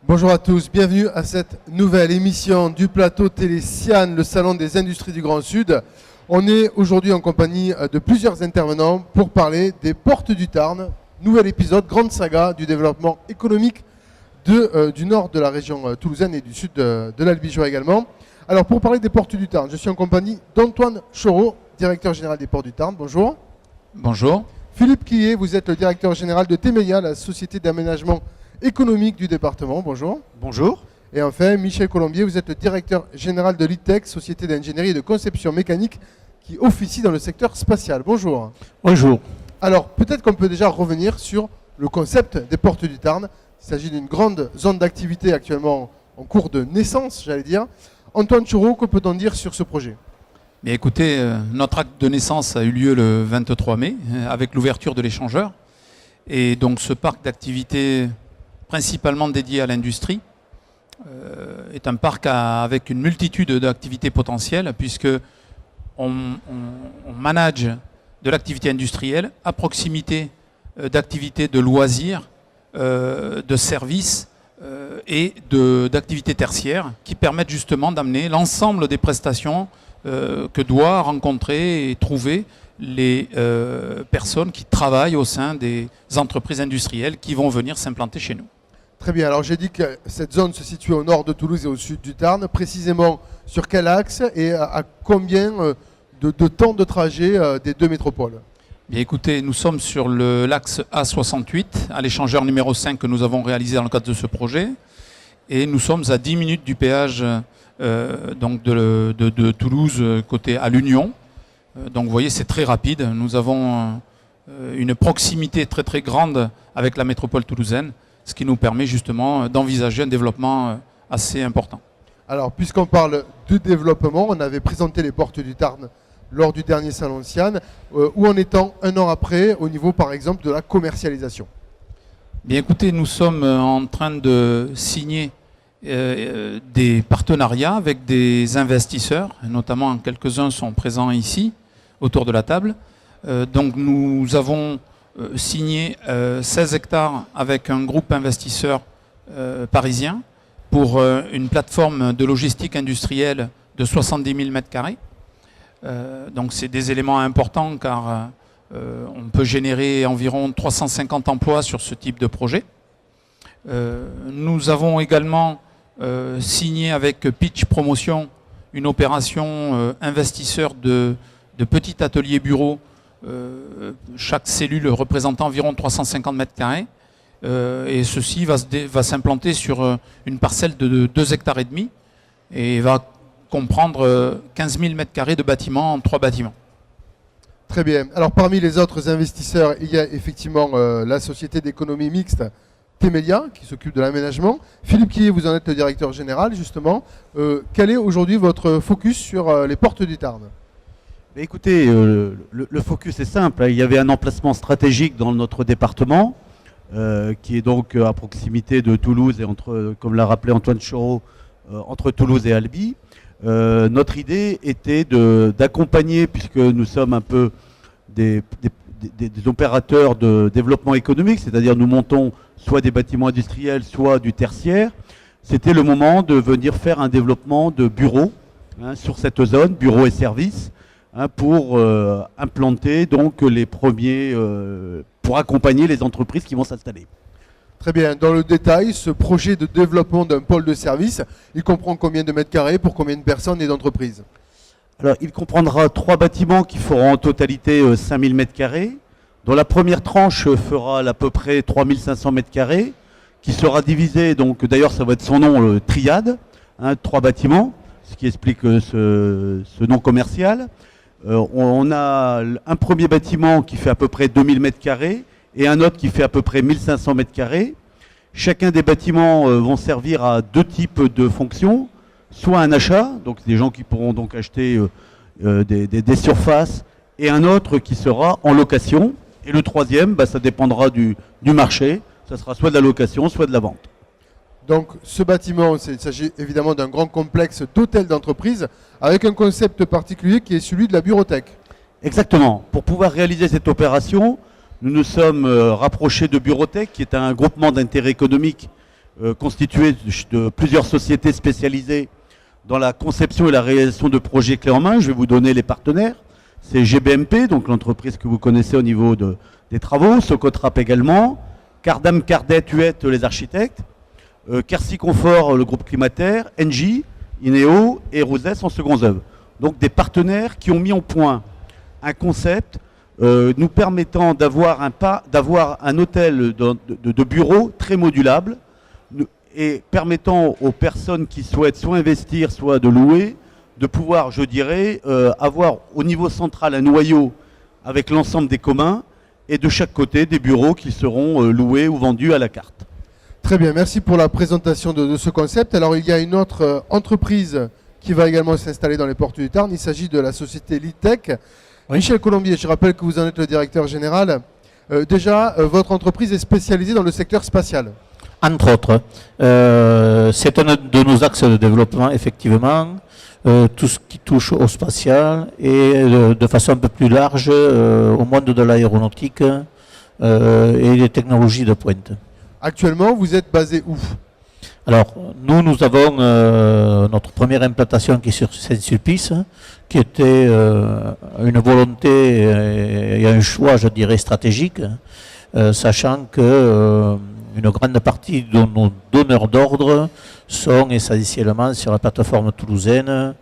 Bonjour à tous, bienvenue à cette nouvelle émission du plateau Télé Sian, le salon des industries du Grand Sud. On est aujourd'hui en compagnie de plusieurs intervenants pour parler des Portes du Tarn. Nouvel épisode, grande saga du développement économique du nord de la région toulousaine et du sud de l'Albigeois également. Alors pour parler des Portes du Tarn, je suis en compagnie d'Antoine Choreau, directeur général des Portes du Tarn. Bonjour. Bonjour. Philippe Quillet, vous êtes le directeur général de Temelia, la société d'aménagement économique du département. Bonjour. Bonjour. Et enfin, Michel Colombier, vous êtes le directeur général de l'ITEC, société d'ingénierie et de conception mécanique qui officie dans le secteur spatial. Bonjour. Bonjour. Alors, peut-être qu'on peut déjà revenir sur le concept des Portes du Tarn. Il s'agit d'une grande zone d'activité actuellement en cours de naissance, j'allais dire. Antoine Choreau, que peut-on dire sur ce projet ? Bien, écoutez, notre acte de naissance a eu lieu le 23 mai avec l'ouverture de l'échangeur. Et donc ce parc d'activités principalement dédié à l'industrie est un parc avec une multitude d'activités potentielles puisque on manage de l'activité industrielle à proximité d'activités de loisirs, de services et d'activités tertiaires qui permettent justement d'amener l'ensemble des prestations que doit rencontrer et trouver les personnes qui travaillent au sein des entreprises industrielles qui vont venir s'implanter chez nous. Très bien, alors j'ai dit que cette zone se situe au nord de Toulouse et au sud du Tarn. Précisément sur quel axe et à combien de temps de trajet des deux métropoles ? Bien écoutez, nous sommes sur l'axe A68, à l'échangeur numéro 5 que nous avons réalisé dans le cadre de ce projet. Et nous sommes à 10 minutes du péage donc de Toulouse, côté à l'Union. Donc vous voyez, c'est très rapide. Nous avons une proximité très très grande avec la métropole toulousaine, ce qui nous permet justement d'envisager un développement assez important. Alors, puisqu'on parle de développement, on avait présenté les Portes du Tarn lors du dernier salon Sian, où en étant un an après, au niveau par exemple de la commercialisation. Bien écoutez, nous sommes en train de signer des partenariats avec des investisseurs, notamment quelques-uns sont présents ici, autour de la table. Donc nous avons signé 16 hectares avec un groupe investisseur parisien pour une plateforme de logistique industrielle de 70 000 m². Donc c'est des éléments importants car on peut générer environ 350 emplois sur ce type de projet. Nous avons également signé avec Pitch Promotion une opération investisseur de petits ateliers bureaux, chaque cellule représentant environ 350 m². Et ceci va s'implanter sur une parcelle de 2,5 hectares et va comprendre 15 000 m² de bâtiments en 3 bâtiments. Très bien. Alors parmi les autres investisseurs, il y a effectivement la société d'économie mixte Temelia qui s'occupe de l'aménagement. Philippe Quillet, vous en êtes le directeur général justement. Quel est aujourd'hui votre focus sur les Portes du Tarn ? Écoutez, le focus est simple. Il y avait un emplacement stratégique dans notre département qui est donc à proximité de Toulouse et comme l'a rappelé Antoine Choreau, entre Toulouse et Albi. Notre idée était d'accompagner, puisque nous sommes un peu des opérateurs de développement économique, c'est-à-dire nous montons soit des bâtiments industriels, soit du tertiaire. C'était le moment de venir faire un développement de bureaux sur cette zone, bureaux et services, pour implanter donc les premiers, pour accompagner les entreprises qui vont s'installer. Très bien. Dans le détail, ce projet de développement d'un pôle de service, il comprend combien de mètres carrés pour combien de personnes et d'entreprises ? Alors, il comprendra 3 bâtiments qui feront en totalité 5000 m², dont la première tranche fera à peu près 3500 m², qui sera divisée, donc d'ailleurs ça va être son nom, le Triade, 3 bâtiments, ce qui explique ce nom commercial. On a un premier bâtiment qui fait à peu près 2000 m² et un autre qui fait à peu près 1500 m². Chacun des bâtiments vont servir à 2 types de fonctions, soit un achat, donc des gens qui pourront donc acheter des surfaces, et un autre qui sera en location. Et le troisième, ça dépendra du marché, ça sera soit de la location, soit de la vente. Donc ce bâtiment, il s'agit évidemment d'un grand complexe d'hôtels d'entreprise avec un concept particulier qui est celui de la bureauthèque. Exactement. Pour pouvoir réaliser cette opération, nous nous sommes rapprochés de Bureauthèque, qui est un groupement d'intérêt économique constitué de plusieurs sociétés spécialisées dans la conception et la réalisation de projets clés en main. Je vais vous donner les partenaires. C'est GBMP, donc l'entreprise que vous connaissez au niveau des travaux, Socotrap également, Cardam Cardet Huette, les architectes, Quercy Confort, le groupe Climater, Engie, Ineo et Rouzès en secondes œuvres. Donc des partenaires qui ont mis en point un concept nous permettant d'avoir un hôtel de bureaux très modulable et permettant aux personnes qui souhaitent soit investir, soit de louer, de pouvoir, je dirais, avoir au niveau central un noyau avec l'ensemble des communs et de chaque côté des bureaux qui seront loués ou vendus à la carte. Très bien, merci pour la présentation de ce concept. Alors il y a une autre entreprise qui va également s'installer dans les Portes du Tarn. Il s'agit de la société Litech. Oui. Michel Colombier, je rappelle que vous en êtes le directeur général. Votre entreprise est spécialisée dans le secteur spatial. Entre autres, c'est un de nos axes de développement, effectivement, tout ce qui touche au spatial et de façon un peu plus large au monde de l'aéronautique et des technologies de pointe. Actuellement, vous êtes basé où ? Alors, nous avons notre première implantation qui est sur Saint-Sulpice, qui était une volonté et un choix, je dirais, stratégique, sachant que une grande partie de nos donneurs d'ordre sont essentiellement sur la plateforme toulousaine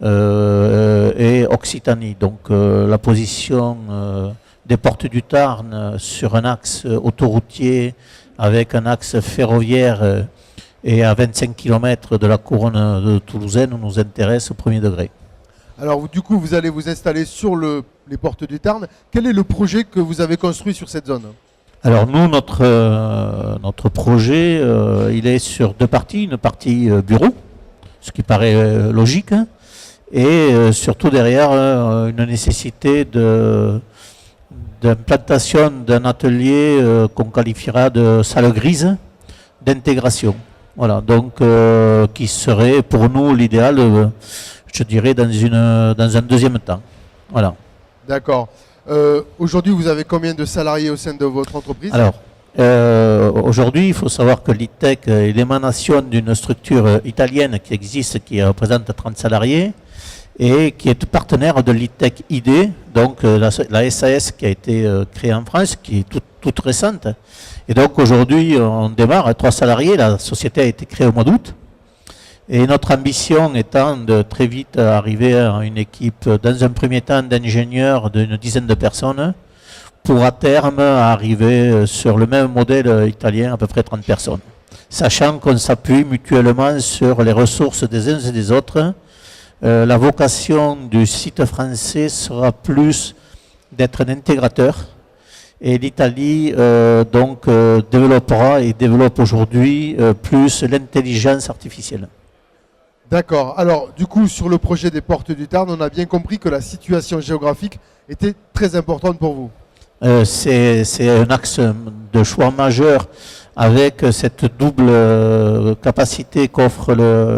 et Occitanie. Donc la position des Portes du Tarn sur un axe autoroutier avec un axe ferroviaire et à 25 km de la couronne toulousaine nous intéresse au premier degré. Alors du coup, vous allez vous installer sur les Portes du Tarn. Quel est le projet que vous avez construit sur cette zone ? Alors nous, notre projet, il est sur deux parties. Une partie bureau, ce qui paraît logique, et surtout derrière une nécessité d'implantation d'un atelier qu'on qualifiera de salle grise d'intégration. Voilà, donc qui serait pour nous l'idéal, je dirais, dans un deuxième temps. Voilà. D'accord. Aujourd'hui, vous avez combien de salariés au sein de votre entreprise ? Alors, aujourd'hui, il faut savoir que Litech est l'émanation d'une structure italienne qui existe, qui représente 30 salariés et qui est partenaire de Litech ID, donc la SAS qui a été créée en France, qui est toute récente. Et donc aujourd'hui, on démarre à 3 salariés. La société a été créée au mois d'août. Et notre ambition étant de très vite arriver à une équipe, dans un premier temps, d'ingénieurs d'une dizaine de personnes, pour à terme arriver sur le même modèle italien, à peu près 30 personnes. Sachant qu'on s'appuie mutuellement sur les ressources des uns et des autres, la vocation du site français sera plus d'être un intégrateur. Et l'Italie développera et développe aujourd'hui plus l'intelligence artificielle. D'accord. Alors, du coup, sur le projet des Portes du Tarn, on a bien compris que la situation géographique était très importante pour vous. C'est un axe de choix majeur avec cette double capacité qu'offrent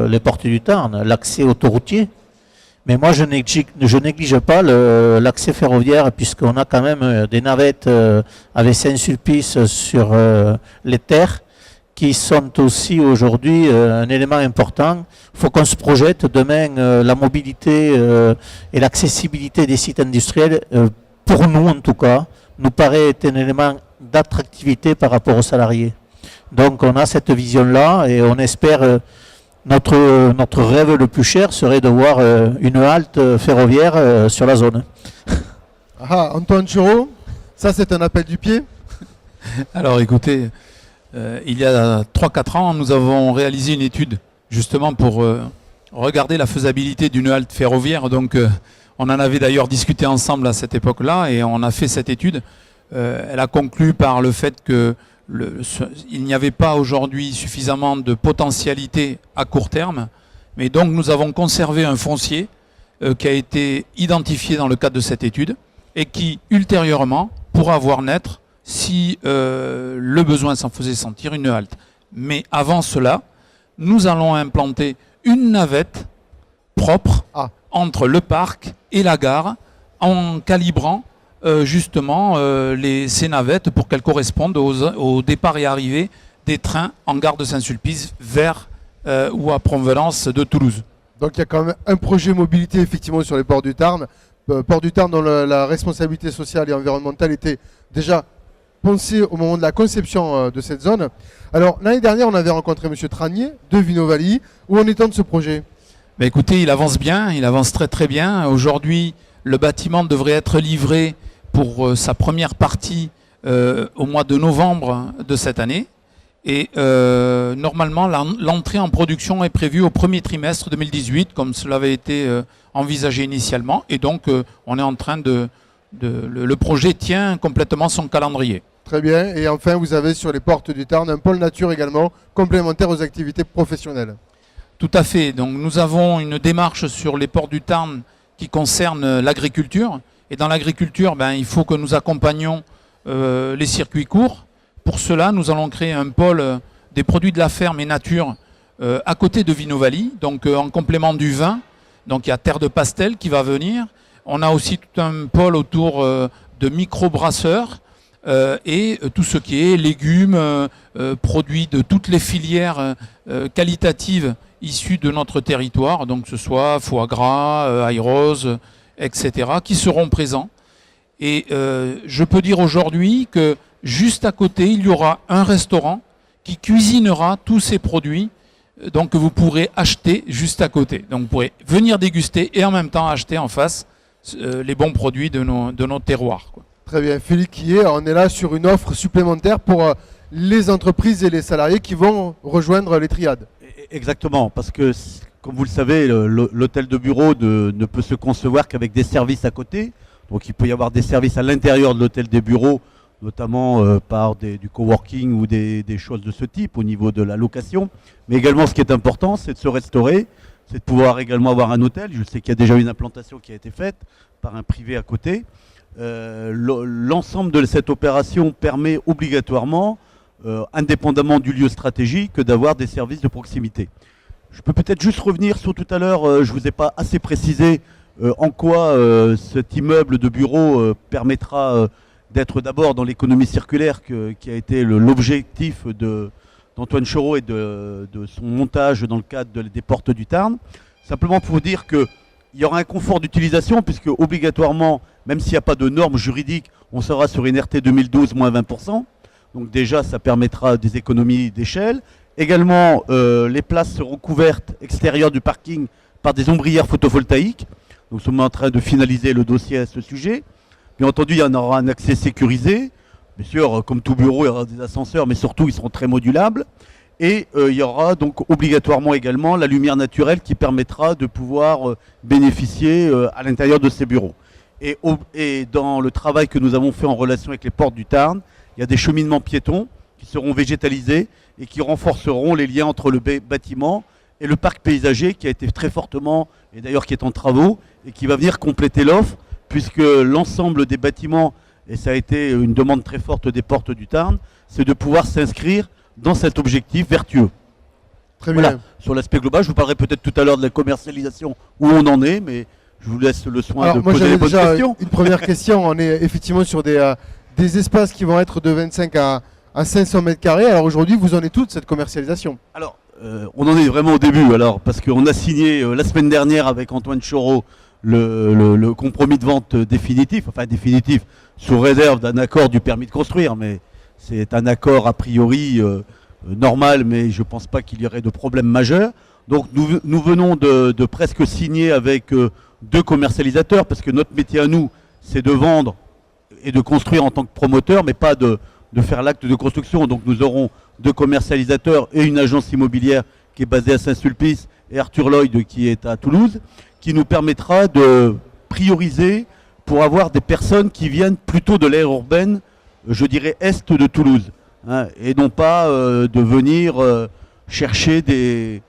les Portes du Tarn, l'accès autoroutier. Mais moi, je néglige pas l'accès ferroviaire, puisqu'on a quand même des navettes avec Saint-Sulpice sur les terres, qui sont aussi aujourd'hui un élément important. Il faut qu'on se projette demain la mobilité et l'accessibilité des sites industriels, pour nous en tout cas, nous paraît être un élément d'attractivité par rapport aux salariés. Donc on a cette vision-là et on espère, notre rêve le plus cher serait de voir une halte ferroviaire sur la zone. Ah, Antoine Chiro, ça c'est un appel du pied ? Alors écoutez, il y a 3-4 ans, nous avons réalisé une étude justement pour regarder la faisabilité d'une halte ferroviaire. Donc on en avait d'ailleurs discuté ensemble à cette époque-là et on a fait cette étude. Elle a conclu par le fait que il n'y avait pas aujourd'hui suffisamment de potentialité à court terme, mais donc nous avons conservé un foncier qui a été identifié dans le cadre de cette étude et qui ultérieurement pourra voir naître, si le besoin s'en faisait sentir, une halte. Mais avant cela, nous allons implanter une navette propre entre le parc et la gare, en calibrant justement ces navettes pour qu'elles correspondent au départ et arrivée des trains en gare de Saint-Sulpice vers ou à provenance de Toulouse. Donc il y a quand même un projet mobilité effectivement sur les ports du Tarn. Port du Tarn dont la responsabilité sociale et environnementale était déjà pensée au moment de la conception de cette zone. Alors l'année dernière on avait rencontré M. Tranier de Vinnovaly. Où en est-on de ce projet? Écoutez, il avance bien, il avance très très bien. Aujourd'hui, le bâtiment devrait être livré pour sa première partie au mois de novembre de cette année. Et normalement, l'entrée en production est prévue au premier trimestre 2018, comme cela avait été envisagé initialement. Et donc, on est en train le projet tient complètement son calendrier. Très bien. Et enfin, vous avez sur les portes du Tarn un pôle nature également, complémentaire aux activités professionnelles. Tout à fait. Donc, nous avons une démarche sur les ports du Tarn qui concerne l'agriculture. Et dans l'agriculture, il faut que nous accompagnions les circuits courts. Pour cela, nous allons créer un pôle des produits de la ferme et nature à côté de Vinnovaly, donc en complément du vin. Donc il y a Terre de Pastel qui va venir. On a aussi tout un pôle autour de microbrasseurs et tout ce qui est légumes, produits de toutes les filières qualitatives issues de notre territoire, donc que ce soit foie gras, ail rose, etc., qui seront présents. Et je peux dire aujourd'hui que juste à côté, il y aura un restaurant qui cuisinera tous ces produits, donc que vous pourrez acheter juste à côté. Donc vous pourrez venir déguster et en même temps acheter en face les bons produits de nos terroirs, quoi. Très bien. Philippe Quillet, on est là sur une offre supplémentaire pour les entreprises et les salariés qui vont rejoindre les triades. Exactement, parce que comme vous le savez, l'hôtel de bureau ne peut se concevoir qu'avec des services à côté. Donc il peut y avoir des services à l'intérieur de l'hôtel des bureaux, notamment par du coworking ou des choses de ce type au niveau de la location. Mais également, ce qui est important, c'est de se restaurer, c'est de pouvoir également avoir un hôtel. Je sais qu'il y a déjà une implantation qui a été faite par un privé à côté. L'ensemble de cette opération permet obligatoirement, indépendamment du lieu stratégique, d'avoir des services de proximité. Je peux peut-être juste revenir sur tout à l'heure, je ne vous ai pas assez précisé en quoi cet immeuble de bureau permettra d'être d'abord dans l'économie circulaire qui a été l'objectif d'Antoine Choreau et de son montage dans le cadre des portes du Tarn. Simplement pour vous dire qu'il y aura un confort d'utilisation puisque obligatoirement, même s'il n'y a pas de normes juridiques, on sera sur une RT 2012 moins 20%. Donc déjà, ça permettra des économies d'échelle. Également, les places seront couvertes extérieures du parking par des ombrières photovoltaïques. Donc, nous sommes en train de finaliser le dossier à ce sujet. Bien entendu, il y en aura un accès sécurisé. Bien sûr, comme tout bureau, il y aura des ascenseurs, mais surtout, ils seront très modulables. Et il y aura donc obligatoirement également la lumière naturelle qui permettra de pouvoir bénéficier à l'intérieur de ces bureaux. Et dans le travail que nous avons fait en relation avec les portes du Tarn, il y a des cheminements piétons qui seront végétalisés et qui renforceront les liens entre le bâtiment et le parc paysager qui a été très fortement, et d'ailleurs qui est en travaux, et qui va venir compléter l'offre, puisque l'ensemble des bâtiments, et ça a été une demande très forte des portes du Tarn, c'est de pouvoir s'inscrire dans cet objectif vertueux. Très bien. Voilà. Sur l'aspect global, je vous parlerai peut-être tout à l'heure de la commercialisation, où on en est, mais je vous laisse le soin de poser les bonnes questions. Une première question, on est effectivement sur des espaces qui vont être de 25 à 500 mètres carrés. Alors aujourd'hui, vous en êtes toute cette commercialisation? Alors, on en est vraiment au début, parce qu'on a signé la semaine dernière avec Antoine Choreau le compromis de vente définitif, sous réserve d'un accord du permis de construire, mais c'est un accord a priori normal, mais je ne pense pas qu'il y aurait de problème majeur. Donc nous venons de presque signer avec deux commercialisateurs, parce que notre métier à nous, c'est de vendre et de construire en tant que promoteur, mais pas de faire l'acte de construction. Donc nous aurons deux commercialisateurs et une agence immobilière qui est basée à Saint-Sulpice et Arthur Lloyd qui est à Toulouse, qui nous permettra de prioriser pour avoir des personnes qui viennent plutôt de l'aire urbaine, je dirais est de Toulouse, hein, et non pas de venir chercher des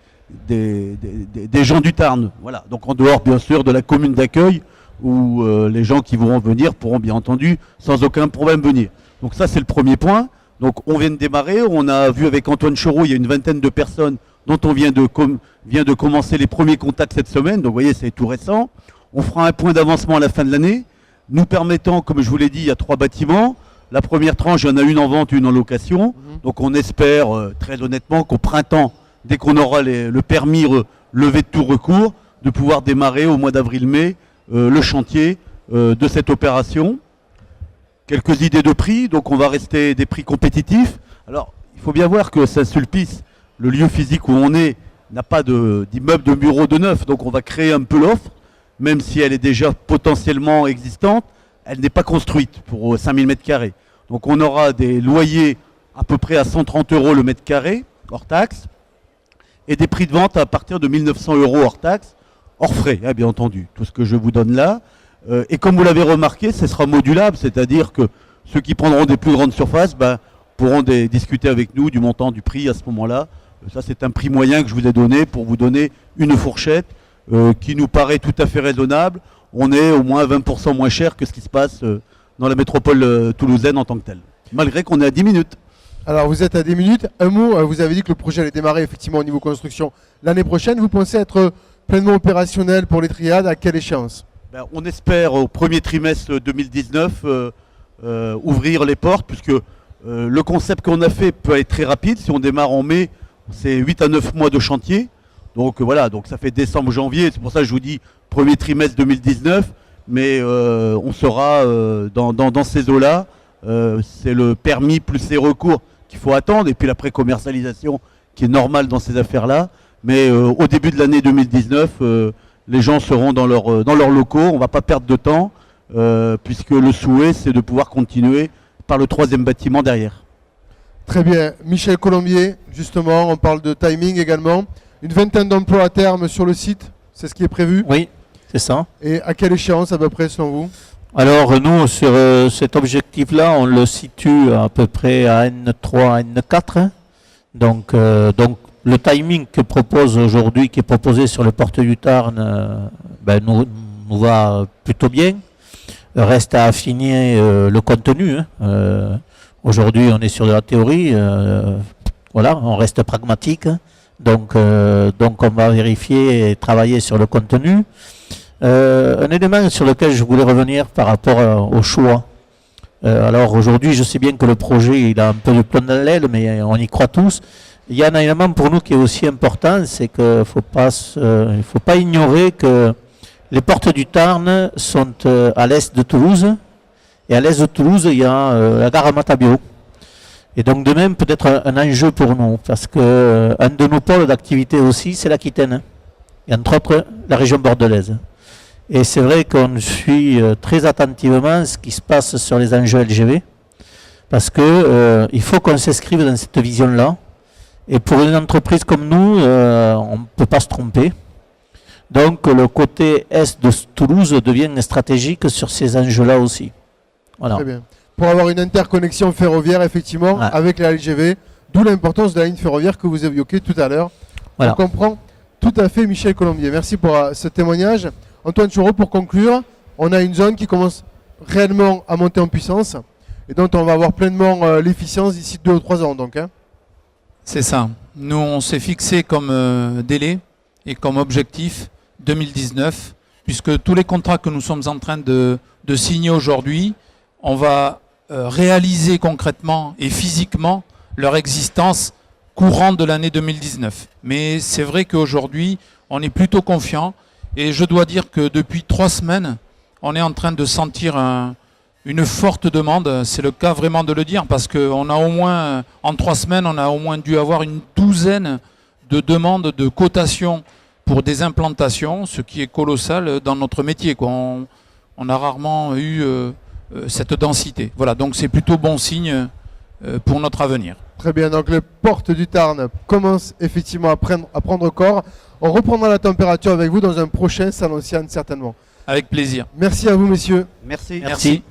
gens du Tarn. Voilà. Donc en dehors bien sûr de la commune d'accueil où les gens qui vont venir pourront bien entendu sans aucun problème venir. Donc ça c'est le premier point. Donc on vient de démarrer, on a vu avec Antoine Choreau, il y a une vingtaine de personnes dont on vient de commencer les premiers contacts cette semaine. Donc vous voyez, c'est tout récent. On fera un point d'avancement à la fin de l'année, nous permettant, comme je vous l'ai dit, il y a 3 bâtiments, La première tranche, il y en a une en vente, une en location. Mhm. Donc on espère très honnêtement qu'au printemps, dès qu'on aura le permis levé de tout recours, de pouvoir démarrer au mois d'avril-mai le chantier de cette opération. Quelques idées de prix, donc on va rester des prix compétitifs. Alors il faut bien voir que Saint-Sulpice, le lieu physique où on est, n'a pas d'immeuble de bureau de neuf, donc on va créer un peu l'offre, même si elle est déjà potentiellement existante, elle n'est pas construite pour 5000 m². Donc on aura des loyers à peu près à 130 € le mètre carré, hors taxe, et des prix de vente à partir de 1900 € hors taxe, hors frais, hein, bien entendu, tout ce que je vous donne là. Et comme vous l'avez remarqué, ce sera modulable, c'est-à-dire que ceux qui prendront des plus grandes surfaces pourront discuter avec nous du montant du prix à ce moment-là. Ça, c'est un prix moyen que je vous ai donné pour vous donner une fourchette qui nous paraît tout à fait raisonnable. On est au moins 20% moins cher que ce qui se passe dans la métropole toulousaine en tant que telle, malgré qu'on est à 10 minutes. Alors vous êtes à 10 minutes. Un mot, vous avez dit que le projet allait démarrer effectivement au niveau construction l'année prochaine. Vous pensez être pleinement opérationnel pour les triades à quelle échéance? On espère au premier trimestre 2019 ouvrir les portes, puisque le concept qu'on a fait peut être très rapide. Si on démarre en mai, c'est 8 à 9 mois de chantier. Donc voilà, donc ça fait décembre, janvier. C'est pour ça que je vous dis premier trimestre 2019. Mais on sera dans ces eaux-là. C'est le permis plus les recours qu'il faut attendre. Et puis la pré-commercialisation qui est normale dans ces affaires-là. Mais au début de l'année 2019, les gens seront dans leurs locaux. On ne va pas perdre de temps, puisque le souhait, c'est de pouvoir continuer par le troisième bâtiment derrière. Très bien. Michel Colombier, justement, on parle de timing également. Une vingtaine d'emplois à terme sur le site, c'est ce qui est prévu. Oui, c'est ça. Et à quelle échéance à peu près selon vous? Alors nous, sur cet objectif-là, on le situe à peu près à N3, N4. Donc le timing que propose aujourd'hui, qui est proposé sur le Porte du Tarn, nous va plutôt bien. Reste à affiner le contenu. Aujourd'hui, on est sur de la théorie. Voilà, on reste pragmatique. Donc on va vérifier et travailler sur le contenu. Un élément sur lequel je voulais revenir par rapport au choix. Alors aujourd'hui, je sais bien que le projet il a un peu de plomb dans l'aile, mais on y croit tous. Il y a un élément pour nous qui est aussi important, c'est qu'il ne faut pas ignorer que les portes du Tarn sont à l'est de Toulouse. Et à l'est de Toulouse, il y a la gare Matabio. Et donc de même, peut-être un enjeu pour nous, parce que un de nos pôles d'activité aussi, c'est l'Aquitaine. Et entre autres, la région bordelaise. Et c'est vrai qu'on suit très attentivement ce qui se passe sur les enjeux LGV, parce que il faut qu'on s'inscrive dans cette vision-là. Et pour une entreprise comme nous, on ne peut pas se tromper. Donc le côté est de Toulouse devient stratégique sur ces enjeux-là aussi. Voilà. Très bien. Pour avoir une interconnexion ferroviaire, effectivement, avec la LGV, d'où l'importance de la ligne ferroviaire que vous évoquiez tout à l'heure. Voilà. On comprend tout à fait Michel Colombier. Merci pour ce témoignage. Antoine Choureau, pour conclure, on a une zone qui commence réellement à monter en puissance et dont on va avoir pleinement l'efficience d'ici 2 ou 3 ans. Donc, hein. C'est ça. Nous, on s'est fixé comme délai et comme objectif 2019, puisque tous les contrats que nous sommes en train de signer aujourd'hui, on va réaliser concrètement et physiquement leur existence courant de l'année 2019. Mais c'est vrai qu'aujourd'hui, on est plutôt confiant. Et je dois dire que depuis 3 semaines, on est en train de sentir une forte demande. C'est le cas vraiment de le dire, parce qu'on a au moins, en 3 semaines, on a au moins dû avoir une douzaine de demandes de cotation pour des implantations, ce qui est colossal dans notre métier, quoi. On a rarement eu cette densité. Voilà, donc c'est plutôt bon signe pour notre avenir. Très bien, donc les portes du Tarn commencent effectivement à prendre corps. On reprendra la température avec vous dans un prochain Salon Sian certainement. Avec plaisir. Merci à vous messieurs. Merci. Merci.